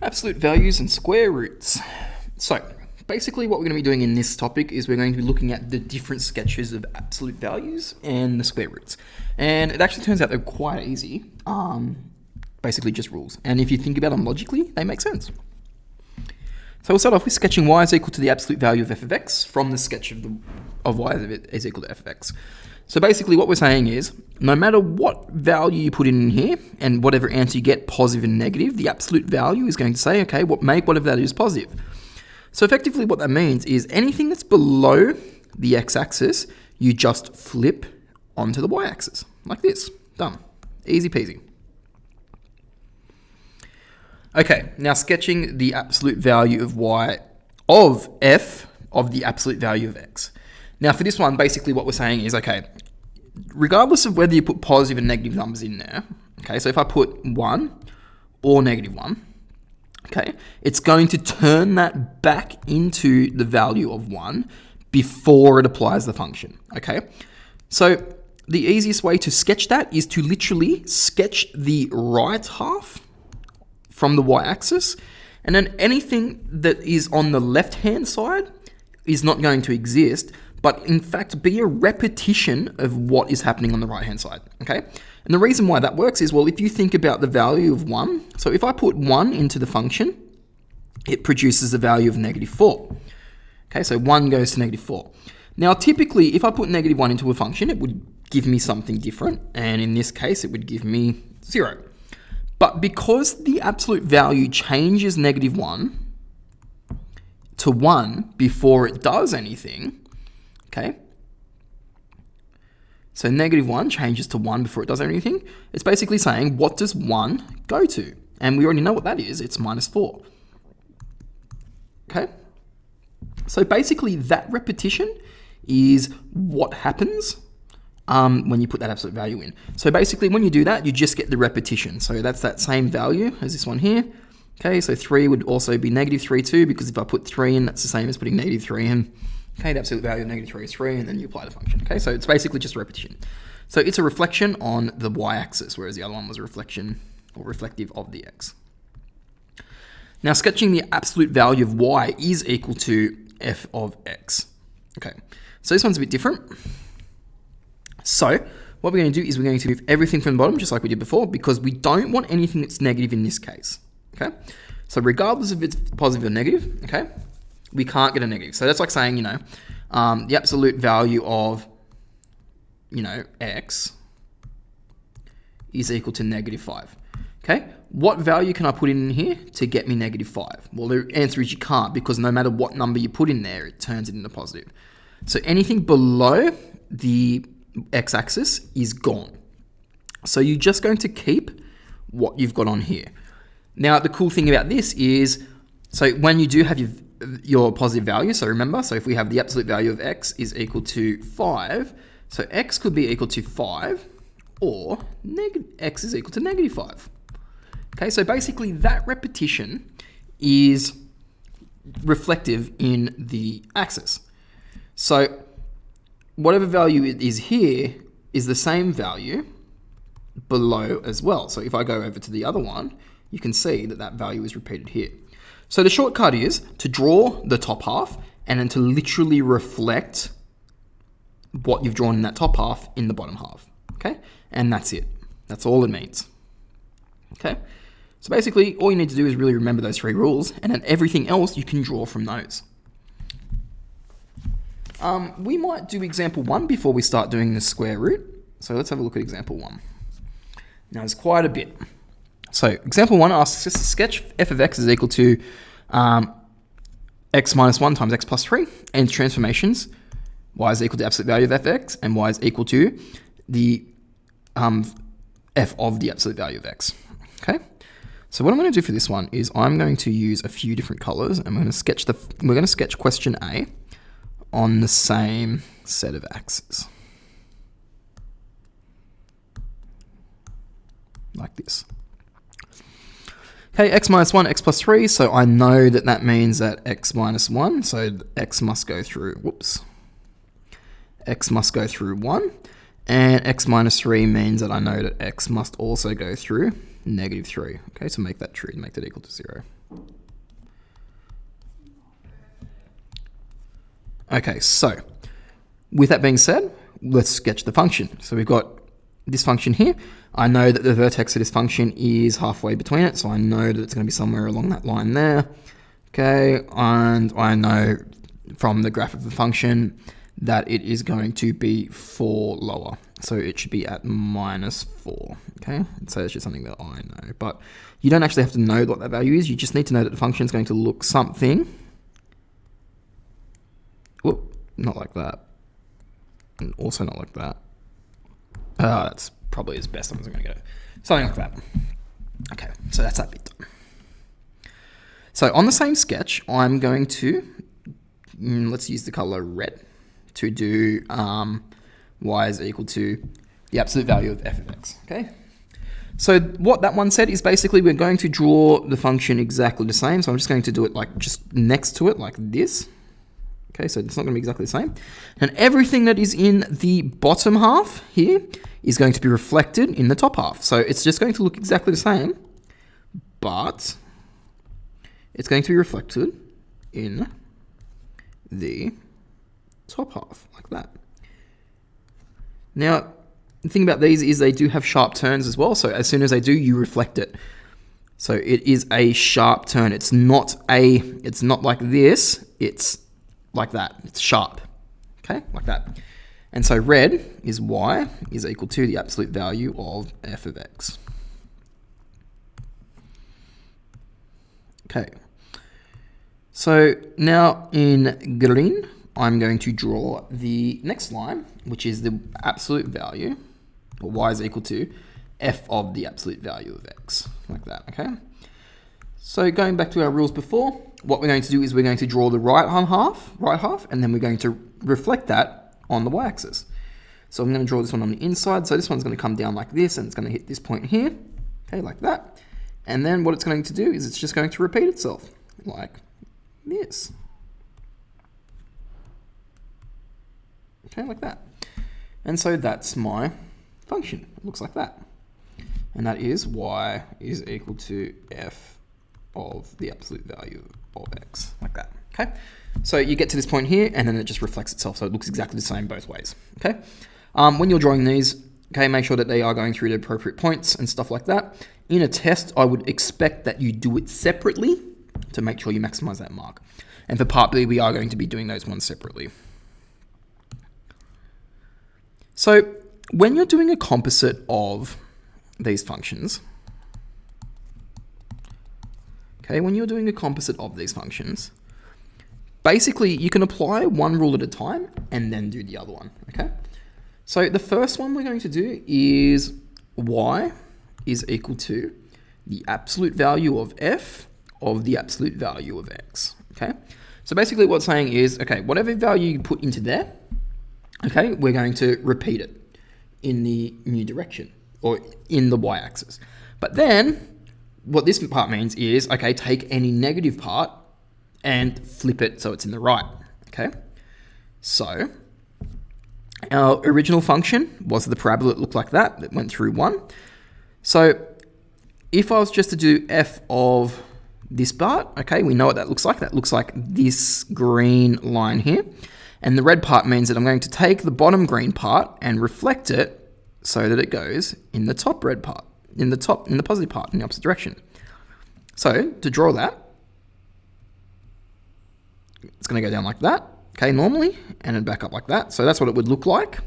Absolute values and square roots. So basically what we're going to be doing in this topic is we're going to be looking at the different sketches of absolute values and the square roots. And it actually turns out they're quite easy, basically just rules. And if you think about them logically, they make sense. So we'll start off with sketching y is equal to the absolute value of f of x from the sketch of y is equal to f of x. So basically what we're saying is, no matter what value you put in here, and whatever answer you get, positive and negative, the absolute value is going to say, okay, make whatever that is positive. So effectively what that means is anything that's below the x-axis, you just flip onto the y-axis, like this. Done. Easy peasy. Okay, now sketching the absolute value of y of f of the absolute value of x. Now for this one, basically what we're saying is, okay, regardless of whether you put positive and negative numbers in there, okay, so if I put 1 or negative 1, okay, it's going to turn that back into the value of 1 before it applies the function, okay? So the easiest way to sketch that is to literally sketch the right half from the y-axis, and then anything that is on the left-hand side is not going to exist, but in fact be a repetition of what is happening on the right-hand side, okay? And the reason why that works is, well, if you think about the value of 1, so if I put 1 into the function, it produces a value of negative 4. Okay, so 1 goes to negative 4. Now, typically, if I put negative 1 into a function, it would give me something different, and in this case, it would give me 0. But because the absolute value changes negative 1 to 1 before it does anything, okay, so negative 1 changes to 1 before it does anything. It's basically saying, what does 1 go to? And we already know what that is. It's minus 4. Okay? So basically, that repetition is what happens when you put that absolute value in. So basically, when you do that, you just get the repetition. So that's that same value as this one here. Okay, so 3 would also be negative 3 too, because if I put 3 in, that's the same as putting negative 3 in. Okay, the absolute value of negative 3 is 3, and then you apply the function. Okay, so it's basically just a repetition. So it's a reflection on the y-axis, whereas the other one was a reflection or reflective of the x. Now, sketching the absolute value of y is equal to f of x. Okay, so this one's a bit different. So what we're going to do is we're going to move everything from the bottom, just like we did before, because we don't want anything that's negative in this case. Okay, so regardless if it's positive or negative, okay, we can't get a negative. So that's like saying, the absolute value of, x is equal to negative 5. Okay, what value can I put in here to get me negative 5? Well, the answer is you can't, because no matter what number you put in there, it turns it into positive. So anything below the x-axis is gone. So you're just going to keep what you've got on here. Now, the cool thing about this is, so when you do have your positive value, so remember, so if we have the absolute value of x is equal to 5, so x could be equal to 5, or x is equal to negative 5. Okay, so basically that repetition is reflective in the axis. So whatever value it is here is the same value below as well. So if I go over to the other one, you can see that that value is repeated here. So the shortcut is to draw the top half and then to literally reflect what you've drawn in that top half in the bottom half, okay? And that's it. That's all it means, okay? So basically, all you need to do is really remember those 3 rules, and then everything else you can draw from those. We might do example 1 before we start doing the square root. So let's have a look at example 1. Now, there's quite a bit. So example 1 asks us to sketch f of x is equal to x minus 1 times x plus 3, and transformations. Y is equal to absolute value of f of x, and y is equal to the f of the absolute value of x. Okay. So what I'm going to do for this one is I'm going to use a few different colors, and we're going to sketch question A on the same set of axes, like this. Okay, x minus 1, x plus 3, so I know that that means that x minus 1, so x must go through, x must go through 1, and x minus 3 means that I know that x must also go through negative 3, okay, to make that true, make that equal to 0. Okay, so with that being said, let's sketch the function. So we've got this function here. I know that the vertex of this function is halfway between it, so I know that it's going to be somewhere along that line there. Okay, and I know from the graph of the function that it is going to be 4 lower. So it should be at -4, okay? So it's just something that I know. But you don't actually have to know what that value is. You just need to know that the function is going to look something. Whoop, not like that. And also not like that. That's probably as best I'm going to go. Something like that. Okay, so that's that bit done. So on the same sketch, I'm going to, let's use the color red to do y is equal to the absolute value of f of x, okay? So what that one said is basically we're going to draw the function exactly the same. So I'm just going to do it like just next to it like this. Okay, so it's not going to be exactly the same. And everything that is in the bottom half here is going to be reflected in the top half. So it's just going to look exactly the same, but it's going to be reflected in the top half, like that. Now, the thing about these is they do have sharp turns as well. So as soon as they do, you reflect it. So it is a sharp turn. It's not like this. It's like that. It's sharp. Okay, like that. And so red is y is equal to the absolute value of f of x. Okay. So now in green, I'm going to draw the next line, which is the absolute value, or y is equal to f of the absolute value of x, like that, okay? So going back to our rules before, what we're going to do is we're going to draw the right half, and then we're going to reflect that on the y-axis. So I'm going to draw this one on the inside, so this one's going to come down like this, and it's going to hit this point here, okay, like that. And then what it's going to do is it's just going to repeat itself, like this. Okay, like that. And so that's my function. It looks like that. And that is y is equal to f of the absolute value of x, like that. Okay? So you get to this point here, and then it just reflects itself, so it looks exactly the same both ways. Okay? When you're drawing these, okay, make sure that they are going through the appropriate points and stuff like that. In a test, I would expect that you do it separately to make sure you maximize that mark. And for part B, we are going to be doing those ones separately. So when you're doing a composite of these functions, okay, basically you can apply one rule at a time and then do the other one, okay? So the first one we're going to do is y is equal to the absolute value of f of the absolute value of x, okay? So basically what it's saying is, okay, whatever value you put into there, okay, we're going to repeat it in the new direction, or in the y-axis. But then, what this part means is, okay, take any negative part and flip it so it's in the right, okay? So, our original function was the parabola that looked like that went through 1. So, if I was just to do f of this part, okay, we know what that looks like. That looks like this green line here. And the red part means that I'm going to take the bottom green part and reflect it so that it goes in the top red part, in the positive part, in the opposite direction. So to draw that, it's going to go down like that, okay, normally, and then back up like that. So that's what it would look like.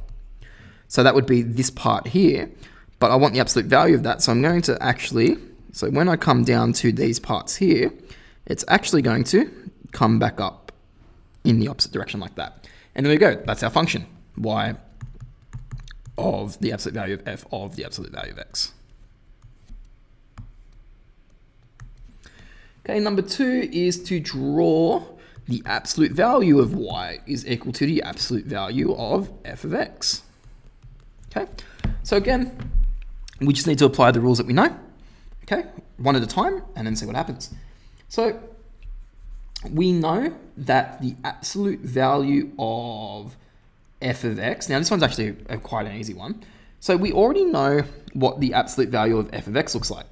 So that would be this part here, but I want the absolute value of that. So I'm going to actually, so when I come down to these parts here, it's actually going to come back up in the opposite direction like that. And there we go. That's our function, y of the absolute value of f of the absolute value of x. Okay, number 2 is to draw the absolute value of y is equal to the absolute value of f of x. Okay, so again, we just need to apply the rules that we know, okay, one at a time, and then see what happens. So we know that the absolute value of f of x, now this one's actually quite an easy one. So we already know what the absolute value of f of x looks like,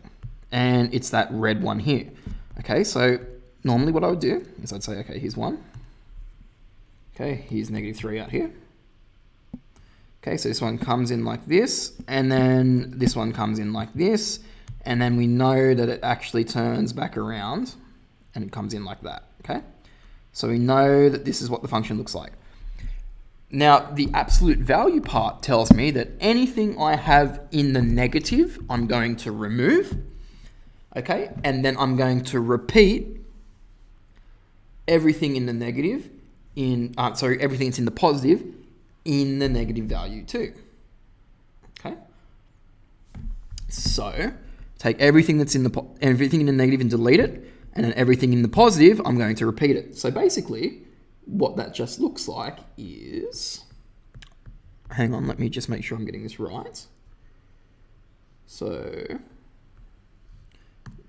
and it's that red one here. Okay, so normally what I would do is I'd say, okay, here's 1, Okay, here's negative 3 out here. Okay, so this one comes in like this, and then this one comes in like this, and then we know that it actually turns back around and it comes in like that, okay? So we know that this is what the function looks like. Now, the absolute value part tells me that anything I have in the negative, I'm going to remove, okay? And then I'm going to repeat everything in the negative everything that's in the positive in the negative value too. Okay. So take everything that's in the negative and delete it, and then everything in the positive, I'm going to repeat it. So basically, what that just looks like is, hang on, let me just make sure I'm getting this right. So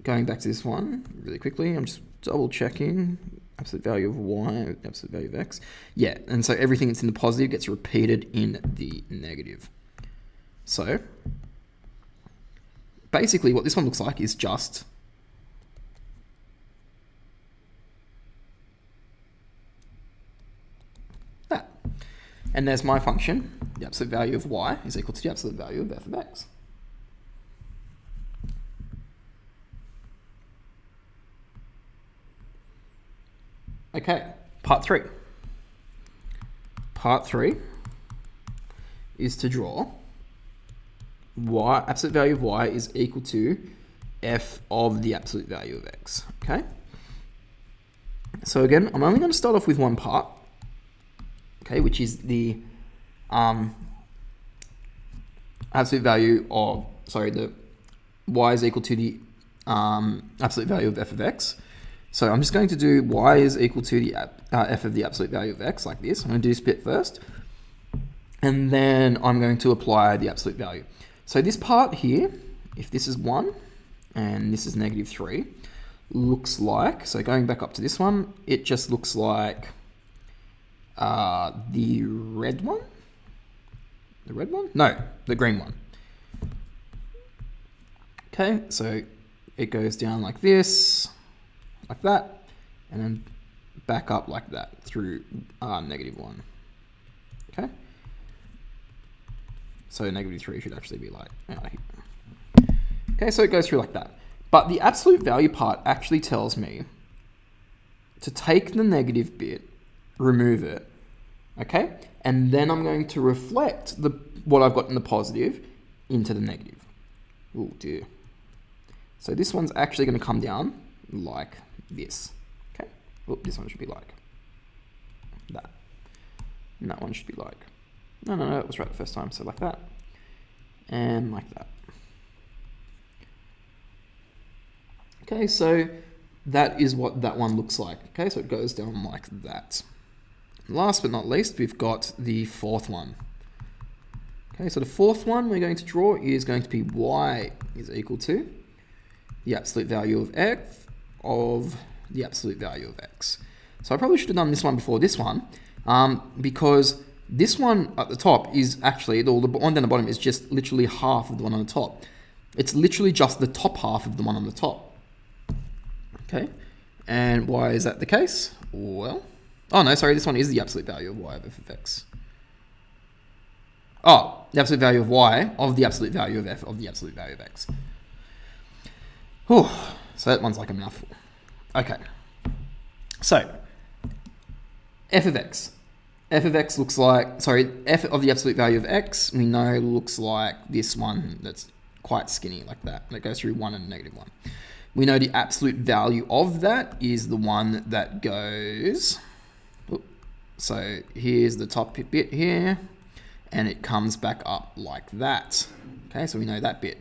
going back to this one really quickly, I'm just double checking. Absolute value of y, absolute value of x. Yeah, and so everything that's in the positive gets repeated in the negative. So basically what this one looks like is just that. And there's my function. The absolute value of y is equal to the absolute value of f of x. Okay, part 3. Part 3 is to draw y, absolute value of y is equal to f of the absolute value of x, okay? So again, I'm only going to start off with one part, okay, which is the absolute value of, the y is equal to the absolute value of f of x. So I'm just going to do y is equal to the f of the absolute value of x like this. I'm going to do split first, and then I'm going to apply the absolute value. So this part here, if this is 1 and this is negative 3, looks like, so going back up to this one, it just looks like the red one? The red one? No, the green one. Okay, so it goes down like this, like that, and then back up like that through negative 1. Okay, so negative 3 should actually be like here. Okay, so it goes through like that. But the absolute value part actually tells me to take the negative bit, remove it, okay, and then I'm going to reflect what I've got in the positive into the negative. Oh dear. So this one's actually going to come down like this, okay? Oh, this one should be like that. And that one should be like, no, it was right the first time, so like that. And like that. Okay, so that is what that one looks like. Okay, so it goes down like that. And last but not least, we've got the fourth one. Okay, so the fourth one we're going to draw is going to be y is equal to the absolute value of x of the absolute value of x. So I probably should have done this one before this one, because this one at the top is actually, the one down the bottom is just literally half of the one on the top. It's literally just the top half of the one on the top. Okay, and why is that the case? Well, oh no, sorry, this one is the absolute value of y of f of x. Oh, the absolute value of y of the absolute value of f of the absolute value of x. Whew, so that one's like a mouthful. Okay, so f of x. F of x looks like, f of the absolute value of x, we know looks like this one that's quite skinny like that. That goes through 1 and negative 1. We know the absolute value of that is the one that goes, so here's the top bit here, and it comes back up like that. Okay, so we know that bit.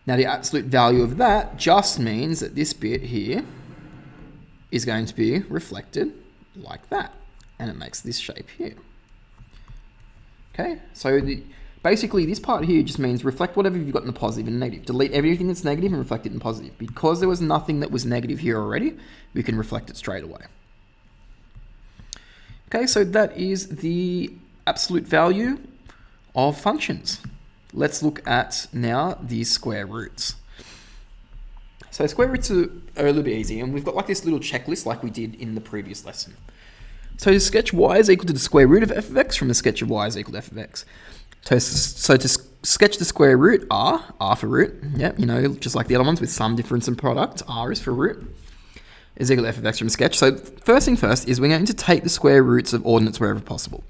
Now the absolute value of that just means that this bit here is going to be reflected like that, and it makes this shape here. Okay, so basically this part here just means reflect whatever you've got in the positive and negative. Delete everything that's negative and reflect it in positive. Because there was nothing that was negative here already, we can reflect it straight away. Okay, so that is the absolute value of functions. Let's look at now the square roots. So square roots are a little bit easy, and we've got like this little checklist like we did in the previous lesson. So to sketch y is equal to the square root of f of x from the sketch of y is equal to f of x. So to sketch the square root, r for root, yeah, you know, just like the other ones with some difference in product, r is for root, is equal to f of x from sketch. So first thing first is we're going to take the square roots of ordinates wherever possible.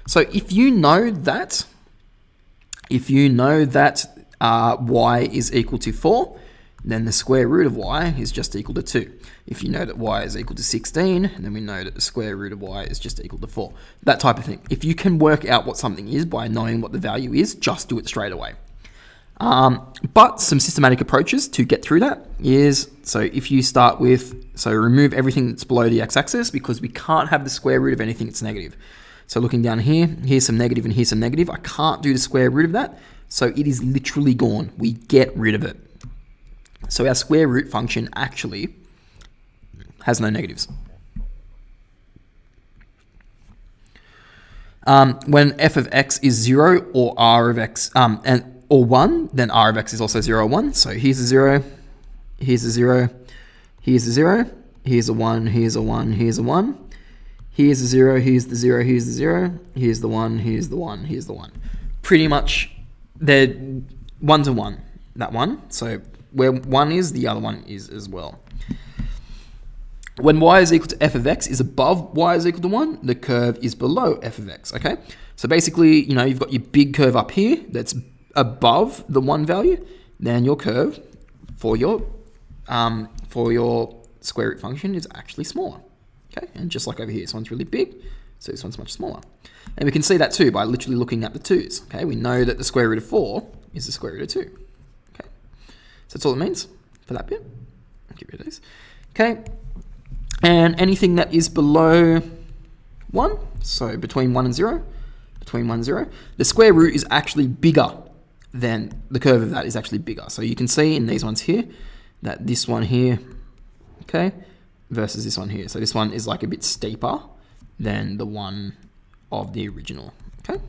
So if you know that y is equal to 4, then the square root of y is just equal to 2. If you know that y is equal to 16, then we know that the square root of y is just equal to 4. That type of thing. If you can work out what something is by knowing what the value is, just do it straight away. But some systematic approaches to get through that is, so if you start with, so remove everything that's below the x-axis because we can't have the square root of anything that's negative. So looking down here, here's some negative and here's some negative. I can't do the square root of that. So it is literally gone. We get rid of it. So our square root function actually has no negatives. When f of x is 0 or r of x or 1, then r of x is also 0 or 1. So here's a 0, here's a 0, here's a 0, here's a 1, here's a 1, here's a 1. Here's the 0, here's the 0, here's the 0, here's the 1, here's the 1, here's the 1. Pretty much they're 1 to 1, that one. So where 1 is, the other one is as well. When y is equal to f of x is above y is equal to 1, the curve is below f of x, okay? So basically, you know, you've got your big curve up here that's above the 1 value, then your curve for your square root function is actually smaller, okay? And just like over here, this one's really big, so this one's much smaller. And we can see that too by literally looking at the 2's, okay? We know that the square root of 4 is the square root of 2, okay? So that's all it means for that bit. I'll get rid of this, okay? And anything that is below 1, so between 1 and 0, the square root is actually bigger than the curve of that is actually bigger. So you can see in these ones here that this one here, okay, versus this one here. So this one is like a bit steeper than the one of the original, okay?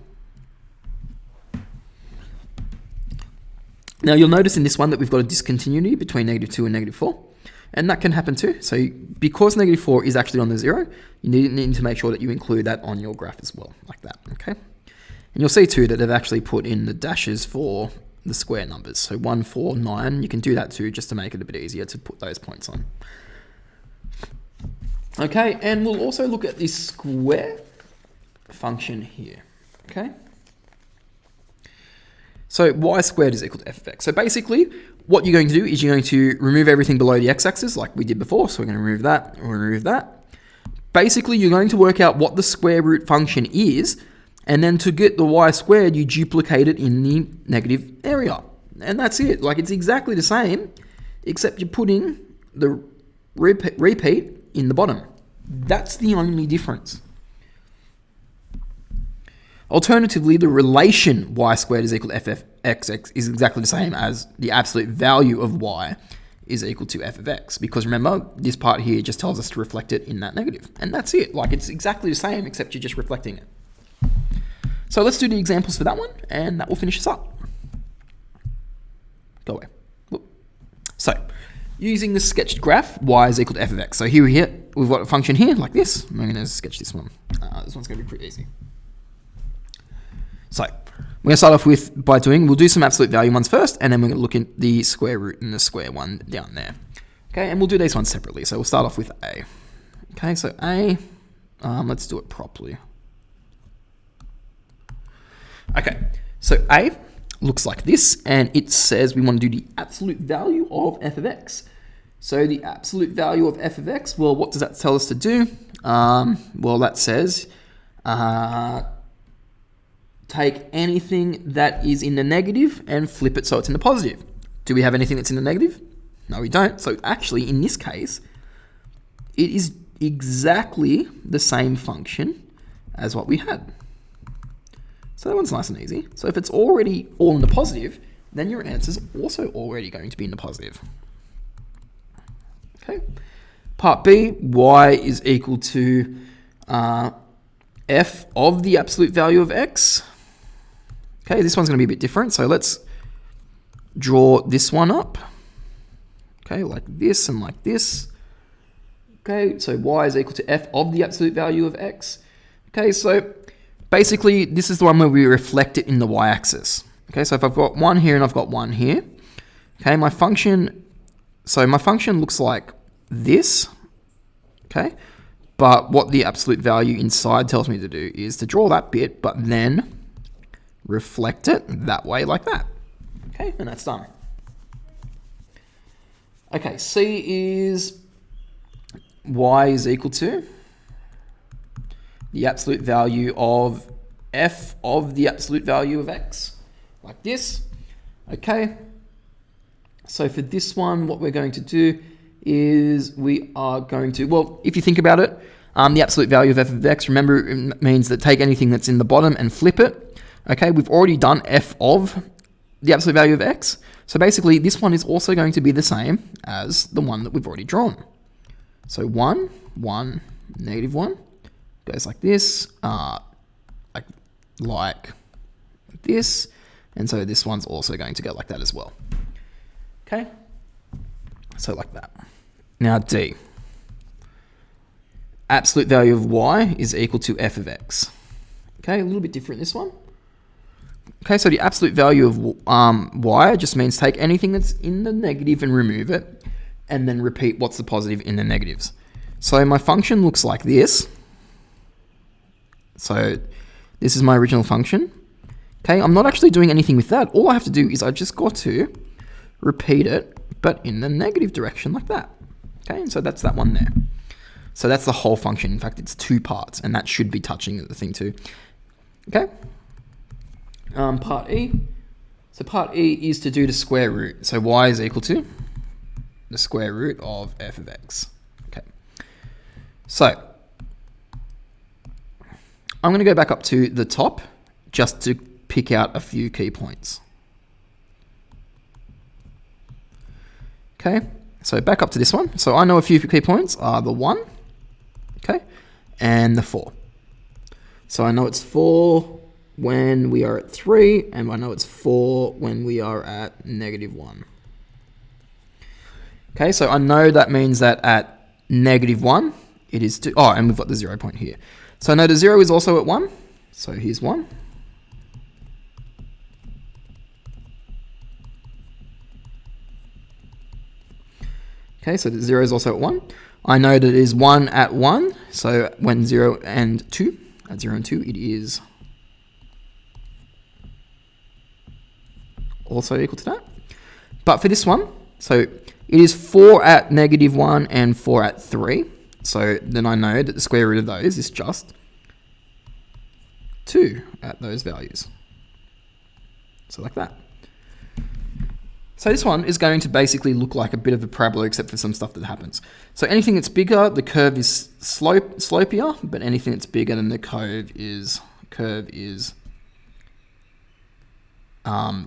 Now you'll notice in this one that we've got a discontinuity between -2 and -4. And that can happen too. So because -4 is actually on the 0, you need to make sure that you include that on your graph as well, like that, okay? And you'll see too that they've actually put in the dashes for the square numbers. So 1, 4, 9, you can do that too, just to make it a bit easier to put those points on. Okay, and we'll also look at this square function here, okay? So y squared is equal to f of x. So basically, what you're going to do is you're going to remove everything below the x-axis like we did before. So we're going to remove that, or remove that. Basically, you're going to work out what the square root function is, and then to get the y squared, you duplicate it in the negative area. And that's it. Like, it's exactly the same, except you're putting the repeat in the bottom. That's the only difference. Alternatively, the relation y squared is equal to f of x is exactly the same as the absolute value of y is equal to f of x. Because remember, this part here just tells us to reflect it in that negative. And that's it. Like, it's exactly the same, except you're just reflecting it. So let's do the examples for that one, and that will finish us up. Go away. Whoop. So, using the sketched graph, y is equal to f of x. So here we've got a function here, like this. I'm going to sketch this one. This one's going to be pretty easy. So we're going to start off we'll do some absolute value ones first, and then we're going to look at the square root and the square one down there. Okay, and we'll do these ones separately. So we'll start off with a. Okay, so a, let's do it properly. Okay, so a looks like this, and it says we want to do the absolute value of f of x. So the absolute value of f of x, well, what does that tell us to do? Well, that says take anything that is in the negative and flip it so it's in the positive. Do we have anything that's in the negative? No, we don't. So actually, in this case, it is exactly the same function as what we had. So that one's nice and easy. So if it's already all in the positive, then your answer is also already going to be in the positive. Okay. Part B, y is equal to f of the absolute value of x. Okay, this one's going to be a bit different. So let's draw this one up. Okay, like this and like this. Okay, so y is equal to f of the absolute value of x. Okay, so basically this is the one where we reflect it in the y-axis. Okay, so if I've got 1 here and I've got 1 here, okay, my function looks like this, okay, but what the absolute value inside tells me to do is to draw that bit, but then reflect it that way like that. Okay, and that's done. Okay, C is y is equal to the absolute value of f of the absolute value of x, like this. Okay, so for this one, what we're going to do is we are going to, well, if you think about it, the absolute value of f of x, remember, it means that take anything that's in the bottom and flip it. Okay, we've already done f of the absolute value of x. So basically, this one is also going to be the same as the one that we've already drawn. So 1, 1, negative 1 goes like this, like this. And so this one's also going to go like that as well. Okay, so like that. Now D. Absolute value of y is equal to f of x. Okay, a little bit different this one. Okay, so the absolute value of y just means take anything that's in the negative and remove it, and then repeat what's the positive in the negatives. So my function looks like this. So this is my original function. Okay, I'm not actually doing anything with that. All I have to do is I just got to repeat it, but in the negative direction like that. Okay, and so that's that one there. So that's the whole function. In fact, it's 2 parts, and that should be touching the thing too. Okay. Part E. So part E is to do the square root. So y is equal to the square root of f of x. Okay. So I'm going to go back up to the top just to pick out a few key points. Okay. So back up to this one. So I know a few key points are the 1, okay, and the 4. So I know it's 4 when we are at 3, and I know it's 4 when we are at negative 1. Okay, so I know that means that at negative 1, it is 2. Oh, and we've got the 0 point here. So I know the 0 is also at 1. So here's 1. Okay, so the 0 is also at 1. I know that it is 1 at 1. So when 0 and 2, at 0 and 2, it is also equal to that. But for this one, so it is 4 at negative 1 and 4 at 3. So then I know that the square root of those is just 2 at those values. So like that. So this one is going to basically look like a bit of a parabola except for some stuff that happens. So anything that's bigger, the curve is slopier, but anything that's bigger than the curve is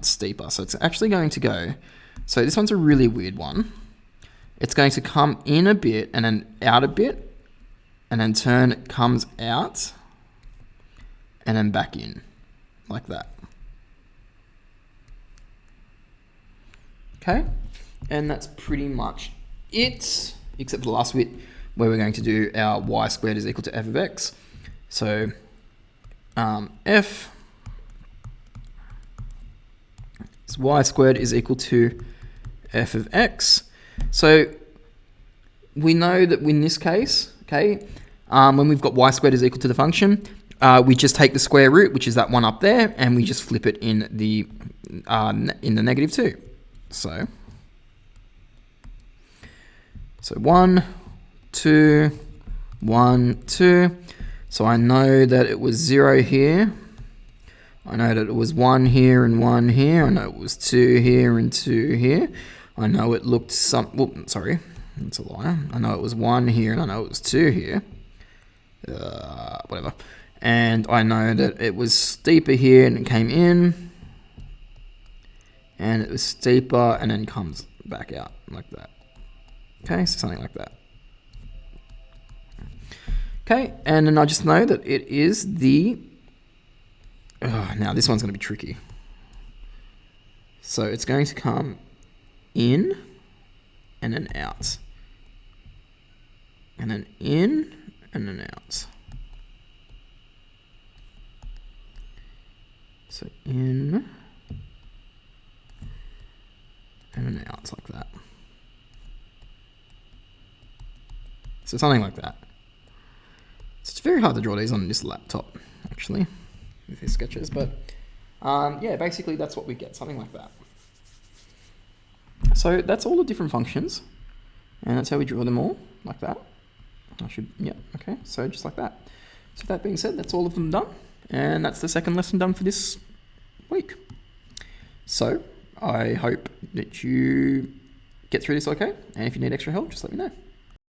steeper. So it's actually going to go, so this one's a really weird one. It's going to come in a bit and then out a bit, and then turn, comes out, and then back in, like that. Okay, and that's pretty much it, except for the last bit where we're going to do our y squared is equal to f of x. So f is y squared is equal to f of x. So we know that in this case, okay, when we've got y squared is equal to the function, we just take the square root, which is that one up there, and we just flip it in the negative 2. So 1, 2, 1, 2. So I know that it was 0 here. I know that it was 1 here and 1 here. I know it was 2 here and 2 here. I know it looked sorry, that's a lie. I know it was 1 here and I know it was 2 here. Whatever. And I know that it was steeper here and it came in. And it was steeper and then comes back out like that. Okay, so something like that. Okay, and then I just know that it is the... now this one's going to be tricky. So it's going to come in and then out. and then in, and then out. So in, and then out like that. So something like that. It's very hard to draw these on this laptop, actually, with these sketches, but yeah, basically that's what we get, something like that. So that's all the different functions, and that's how we draw them all, like that. Yeah, okay, so just like that. So that being said, that's all of them done, and that's the second lesson done for this week. So I hope that you get through this okay, and if you need extra help, just let me know.